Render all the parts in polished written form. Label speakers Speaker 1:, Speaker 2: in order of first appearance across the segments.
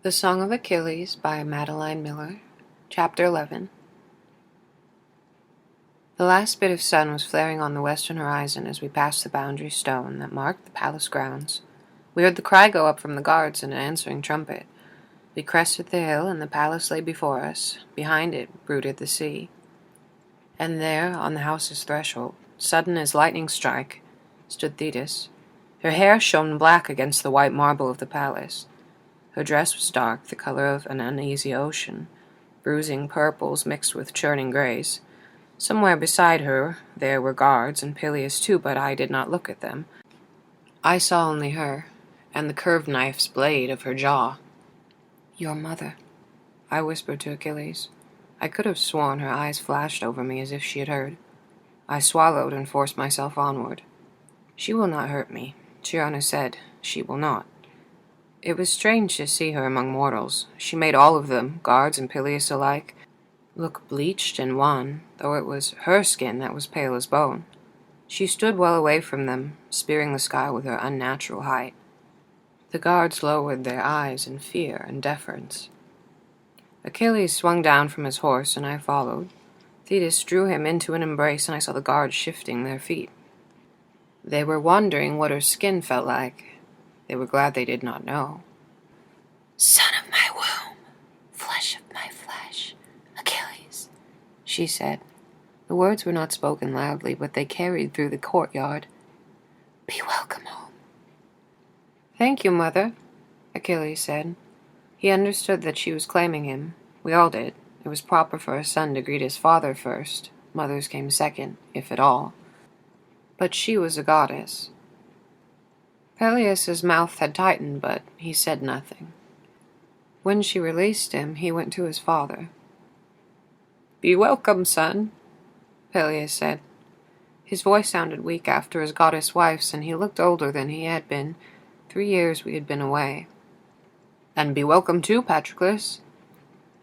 Speaker 1: The Song of Achilles by Madeline Miller, Chapter 11. The last bit of sun was flaring on the western horizon as we passed the boundary stone that marked the palace grounds. We heard the cry go up from the guards and an answering trumpet. We crested the hill, and the palace lay before us. Behind it brooded the sea. And there, on the house's threshold, sudden as lightning strike, stood Thetis. Her hair shone black against the white marble of the palace. Her dress was dark, the color of an uneasy ocean, bruising purples mixed with churning grays. Somewhere beside her there were guards, and Peleus too, but I did not look at them. I saw only her, and the curved knife's blade of her jaw. "Your mother," I whispered to Achilles. I could have sworn her eyes flashed over me as if she had heard. I swallowed and forced myself onward. "She will not hurt me," Chiron said. "She will not." It was strange to see her among mortals. She made all of them, guards and Peleus alike, look bleached and wan, though it was her skin that was pale as bone. She stood well away from them, spearing the sky with her unnatural height. The guards lowered their eyes in fear and deference. Achilles swung down from his horse, and I followed. Thetis drew him into an embrace, and I saw the guards shifting their feet. They were wondering what her skin felt like. They were glad they did not know. "Son of my womb, flesh of my flesh, Achilles," she said. The words were not spoken loudly, but they carried through the courtyard. "Be welcome home." "Thank you, mother," Achilles said. He understood that she was claiming him. We all did. It was proper for a son to greet his father first. Mothers came second, if at all. But she was a goddess. Peleus's mouth had tightened, but he said nothing. When she released him, he went to his father. "Be welcome, son," Peleus said. His voice sounded weak after his goddess wife's, and he looked older than he had been. 3 years we had been away. "And be welcome too, Patroclus."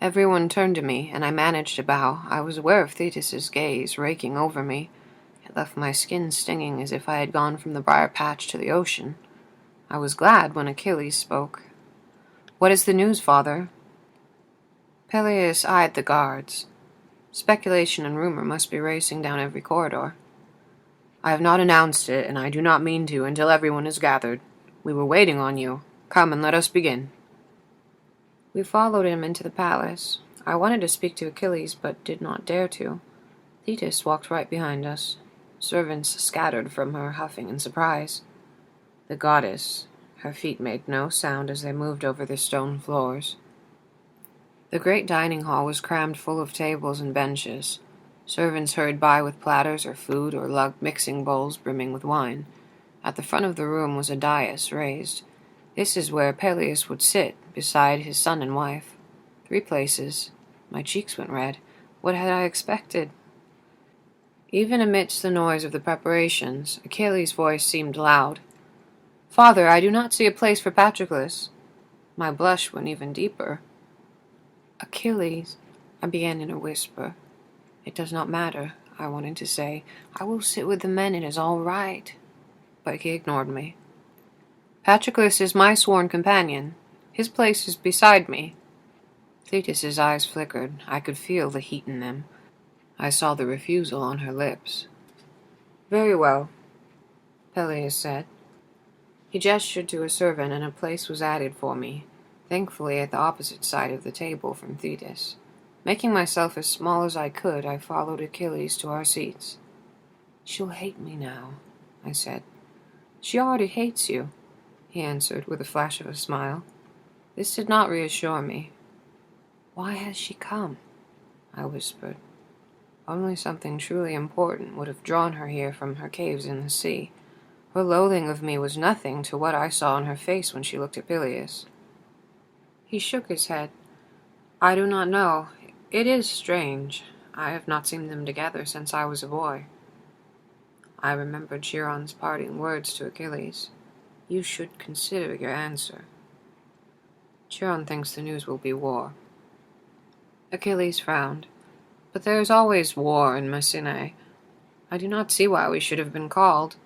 Speaker 1: Everyone turned to me, and I managed to bow. I was aware of Thetis's gaze raking over me. It left my skin stinging as if I had gone from the briar patch to the ocean. I was glad when Achilles spoke. "What is the news, father?" Peleus eyed the guards. Speculation and rumor must be racing down every corridor. "I have not announced it, and I do not mean to until everyone is gathered. We were waiting on you. Come and let us begin." We followed him into the palace. I wanted to speak to Achilles, but did not dare to. Thetis walked right behind us. Servants scattered from her, huffing in surprise. The goddess, her feet made no sound as they moved over the stone floors. The great dining hall was crammed full of tables and benches. Servants hurried by with platters or food or lugged mixing bowls brimming with wine. At the front of the room was a dais raised. This is where Peleus would sit, beside his son and wife. 3 places. My cheeks went red. What had I expected? Even amidst the noise of the preparations, Achilles' voice seemed loud. "Father, I do not see a place for Patroclus." My blush went even deeper. "Achilles," I began in a whisper. "It does not matter," I wanted to say. "I will sit with the men, it is all right." But he ignored me. "Patroclus is my sworn companion. His place is beside me." Thetis's eyes flickered. I could feel the heat in them. I saw the refusal on her lips. "Very well," Peleus said. He gestured to a servant, and a place was added for me, thankfully at the opposite side of the table from Thetis. Making myself as small as I could, I followed Achilles to our seats. "She'll hate me now," I said. "She already hates you," he answered with a flash of a smile. This did not reassure me. "Why has she come?" I whispered. Only something truly important would have drawn her here from her caves in the sea. Her loathing of me was nothing to what I saw on her face when she looked at Peleus. He shook his head. "I do not know. It is strange. I have not seen them together since I was a boy." I remembered Chiron's parting words to Achilles. "You should consider your answer." Chiron thinks the news will be war. Achilles frowned. "But there is always war in Mycenae. I do not see why we should have been called."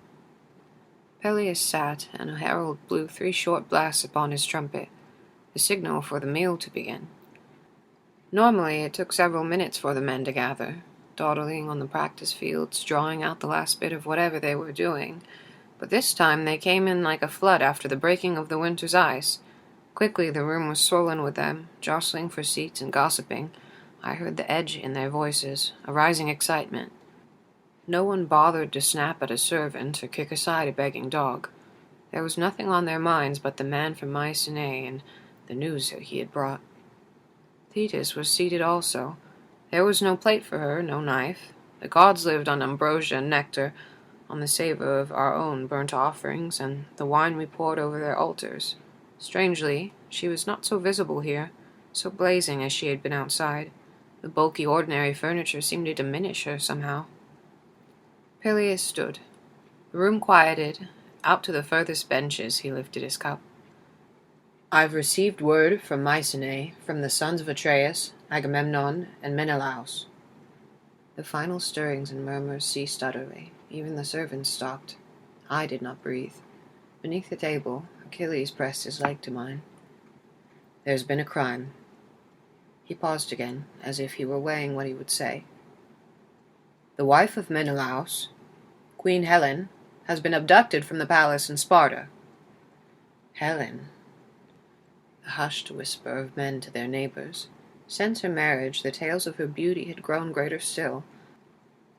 Speaker 1: Peleus sat, and a herald blew 3 short blasts upon his trumpet. The the signal for the meal to begin. Normally, it took several minutes for the men to gather, dawdling on the practice fields, drawing out the last bit of whatever they were doing, but this time they came in like a flood after the breaking of the winter's ice. Quickly the room was swollen with them, jostling for seats and gossiping. I heard the edge in their voices, a rising excitement. No one bothered to snap at a servant or kick aside a begging dog. There was nothing on their minds but the man from Mycenae and the news that he had brought. Thetis was seated also. There was no plate for her, no knife. The gods lived on ambrosia and nectar, on the savor of our own burnt offerings, and the wine we poured over their altars. Strangely, she was not so visible here, so blazing as she had been outside. The bulky ordinary furniture seemed to diminish her somehow. Peleus stood. The room quieted. Out to the furthest benches he lifted his cup. "I've received word from Mycenae, from the sons of Atreus, Agamemnon, and Menelaus." The final stirrings and murmurs ceased utterly. Even the servants stopped. I did not breathe. Beneath the table, Achilles pressed his leg to mine. "There's been a crime." He paused again, as if he were weighing what he would say. "The wife of Menelaus, Queen Helen, has been abducted from the palace in Sparta." Helen, the hushed whisper of men to their neighbors. Since her marriage, the tales of her beauty had grown greater still.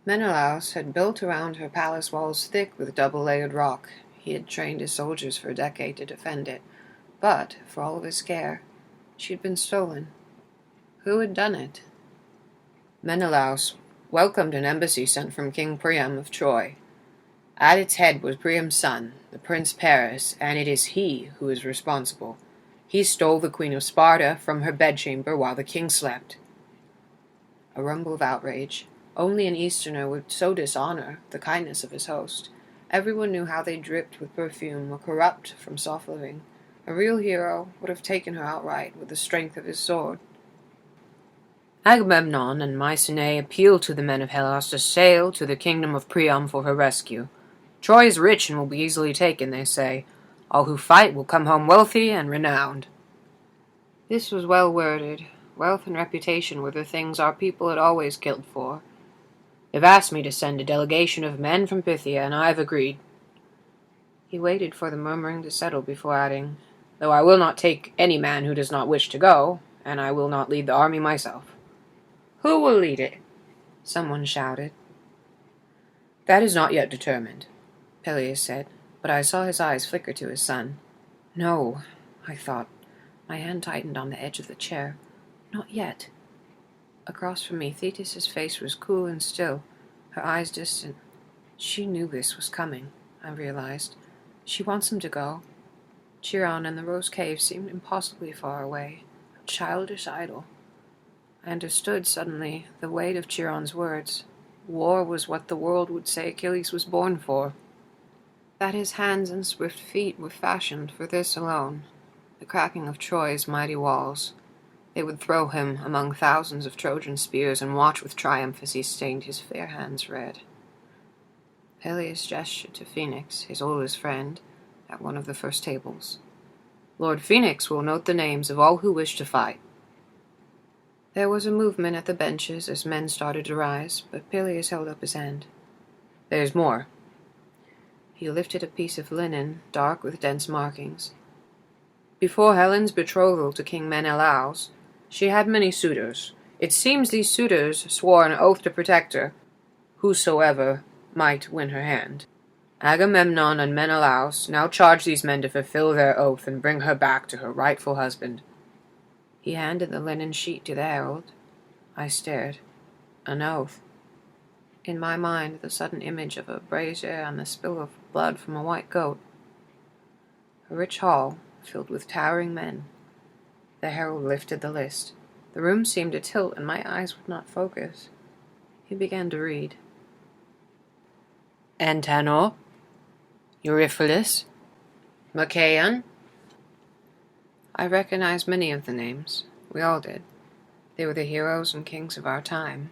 Speaker 1: Menelaus had built around her palace walls thick with double-layered rock. He had trained his soldiers for a decade to defend it. But, for all of his care, she had been stolen. Who had done it? Menelaus welcomed an embassy sent from King Priam of Troy. At its head was Priam's son, the Prince Paris, and it is he who is responsible. He stole the Queen of Sparta from her bedchamber while the king slept. A rumble of outrage. Only an Easterner would so dishonor the kindness of his host. Everyone knew how they dripped with perfume, were corrupt from soft living. A real hero would have taken her outright with the strength of his sword. Agamemnon and Mycenae appealed to the men of Hellas to sail to the kingdom of Priam for her rescue. Troy is rich and will be easily taken, they say. All who fight will come home wealthy and renowned. This was well worded. Wealth and reputation were the things our people had always killed for. They've asked me to send a delegation of men from Phthia, and I've agreed. He waited for the murmuring to settle before adding, "Though I will not take any man who does not wish to go, and I will not lead the army myself." "Who will lead it?" someone shouted. "That is not yet determined," Peleus said, but I saw his eyes flicker to his son. "No," I thought. My hand tightened on the edge of the chair. "Not yet." Across from me, Thetis' face was cool and still, her eyes distant. She knew this was coming, I realized. She wants him to go. Chiron and the Rose Cave seemed impossibly far away, a childish idol. I understood suddenly the weight of Chiron's words. War was what the world would say Achilles was born for. That his hands and swift feet were fashioned for this alone, the cracking of Troy's mighty walls. They would throw him among thousands of Trojan spears and watch with triumph as he stained his fair hands red. Peleus gestured to Phoenix, his oldest friend, at one of the first tables. "Lord Phoenix will note the names of all who wish to fight." There was a movement at the benches as men started to rise, but Peleus held up his hand. "There's more." He lifted a piece of linen, dark with dense markings. "Before Helen's betrothal to King Menelaus, she had many suitors. It seems these suitors swore an oath to protect her, whosoever might win her hand. Agamemnon and Menelaus now charge these men to fulfill their oath and bring her back to her rightful husband." He handed the linen sheet to the herald. I stared. An oath. In my mind, the sudden image of a brazier and the spill of blood from a white goat. A rich hall, filled with towering men. The herald lifted the list. The room seemed to tilt, and my eyes would not focus. He began to read. "Antenor, Eurypylus, Machaon." I recognized many of the names. We all did. They were the heroes and kings of our time.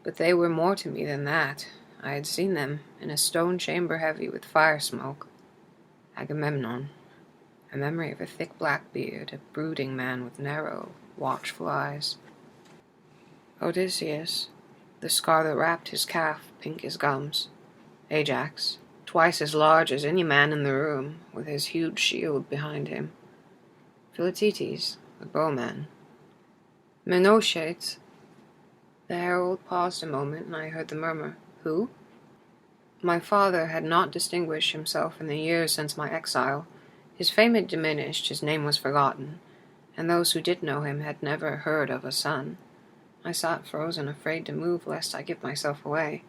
Speaker 1: But they were more to me than that. I had seen them in a stone chamber heavy with fire smoke. Agamemnon. a memory of a thick black beard, a brooding man with narrow, watchful eyes. Odysseus, the scar that wrapped his calf pink as gums. Ajax, twice as large as any man in the room, with his huge shield behind him. Philoctetes, the bowman. Menociates. The herald paused a moment, and I heard the murmur, "Who?" My father had not distinguished himself in the years since my exile. His fame had diminished, his name was forgotten, and those who did know him had never heard of a son. I sat frozen, afraid to move lest I give myself away.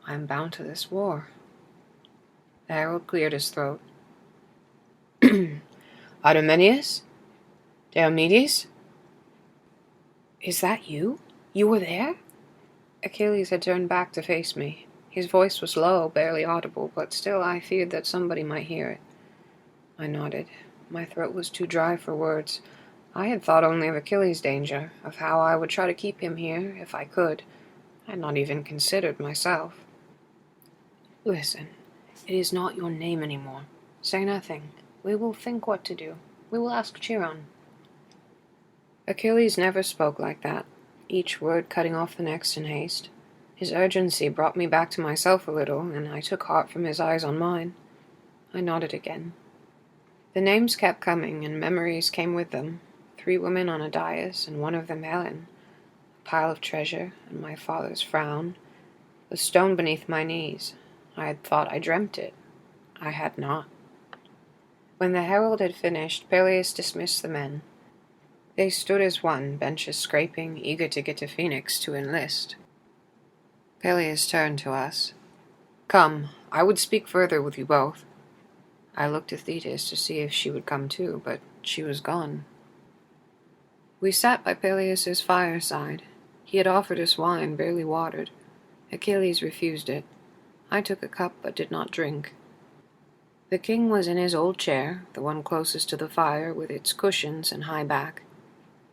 Speaker 1: I am bound to this war. The herald cleared his throat. Idomeneus? Diomedes? Is that you? You were there? Achilles had turned back to face me. His voice was low, barely audible, but still I feared that somebody might hear it. I nodded. My throat was too dry for words. I had thought only of Achilles' danger, of how I would try to keep him here, if I could. I had not even considered myself. Listen, it is not your name any more. Say nothing. We will think what to do. We will ask Chiron. Achilles never spoke like that, each word cutting off the next in haste. His urgency brought me back to myself a little, and I took heart from his eyes on mine. I nodded again. The names kept coming, and memories came with them. 3 women on a dais, and one of them Helen. A pile of treasure, and my father's frown. The stone beneath my knees. I had thought I dreamt it. I had not. When the herald had finished, Peleus dismissed the men. They stood as one, benches scraping, eager to get to Phoenix to enlist. Peleus turned to us. Come, I would speak further with you both. I looked to Thetis to see if she would come too, but she was gone. We sat by Peleus's fireside. He had offered us wine, barely watered. Achilles refused it. I took a cup, but did not drink. The king was in his old chair, the one closest to the fire, with its cushions and high back.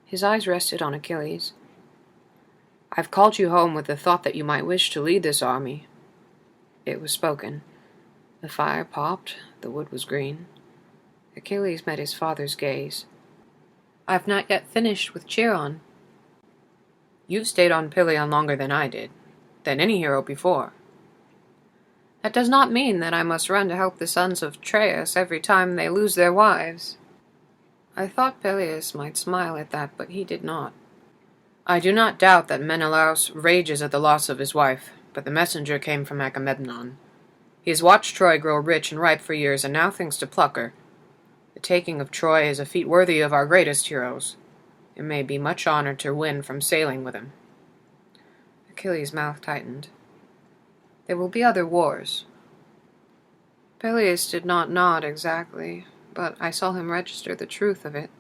Speaker 1: His eyes rested on Achilles. I've called you home with the thought that you might wish to lead this army. It was spoken. The fire popped, the wood was green. Achilles met his father's gaze. I've not yet finished with Chiron. You've stayed on Pelion longer than I did, than any hero before. That does not mean that I must run to help the sons of Atreus every time they lose their wives. I thought Peleus might smile at that, but he did not. I do not doubt that Menelaus rages at the loss of his wife, but the messenger came from Agamemnon. He has watched Troy grow rich and ripe for years, and now thinks to pluck her. The taking of Troy is a feat worthy of our greatest heroes. It may be much honor to win from sailing with him. Achilles' mouth tightened. There will be other wars. Peleus did not nod exactly, but I saw him register the truth of it.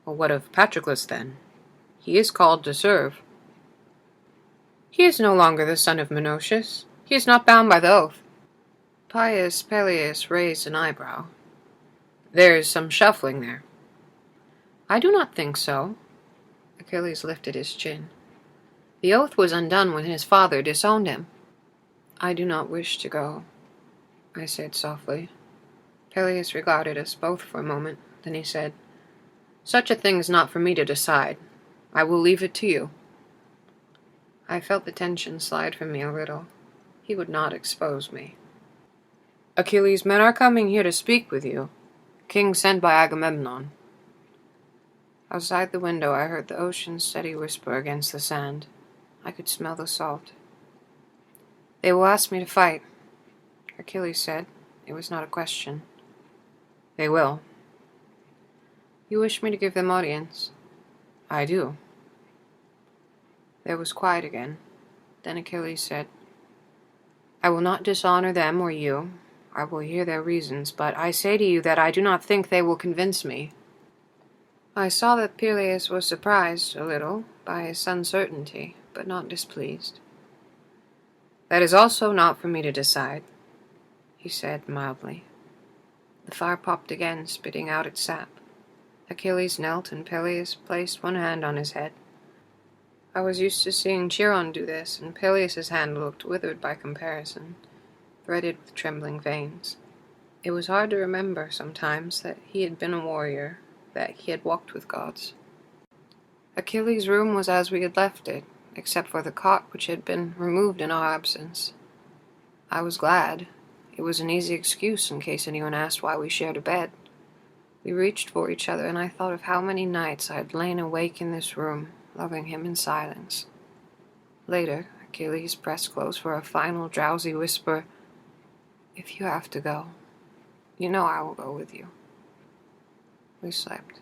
Speaker 1: Well, what of Patroclus, then? He is called to serve. He is no longer the son of Menocius. He is not bound by the oath. Pious Peleus raised an eyebrow. There is some shuffling there. I do not think so. Achilles lifted his chin. The oath was undone when his father disowned him. I do not wish to go, I said softly. Peleus regarded us both for a moment. Then he said, Such a thing is not for me to decide. I will leave it to you. I felt the tension slide from me a little. He would not expose me. Achilles, men are coming here to speak with you. King sent by Agamemnon. Outside the window I heard the ocean's steady whisper against the sand. I could smell the salt. They will ask me to fight, Achilles said. It was not a question. They will. You wish me to give them audience? I do. There was quiet again. Then Achilles said, I will not dishonor them or you. I will hear their reasons, but I say to you that I do not think they will convince me. I saw that Peleus was surprised, a little, by his uncertainty, but not displeased. That is also not for me to decide, he said mildly. The fire popped again, spitting out its sap. Achilles knelt, and Peleus placed one hand on his head. I was used to seeing Chiron do this, and Peleus's hand looked withered by comparison, threaded with trembling veins. It was hard to remember sometimes that he had been a warrior, that he had walked with gods. Achilles' room was as we had left it, except for the cot which had been removed in our absence. I was glad. It was an easy excuse in case anyone asked why we shared a bed. We reached for each other, and I thought of how many nights I had lain awake in this room, loving him in silence. Later, Achilles pressed close for a final drowsy whisper, "If you have to go, you know I will go with you." We slept.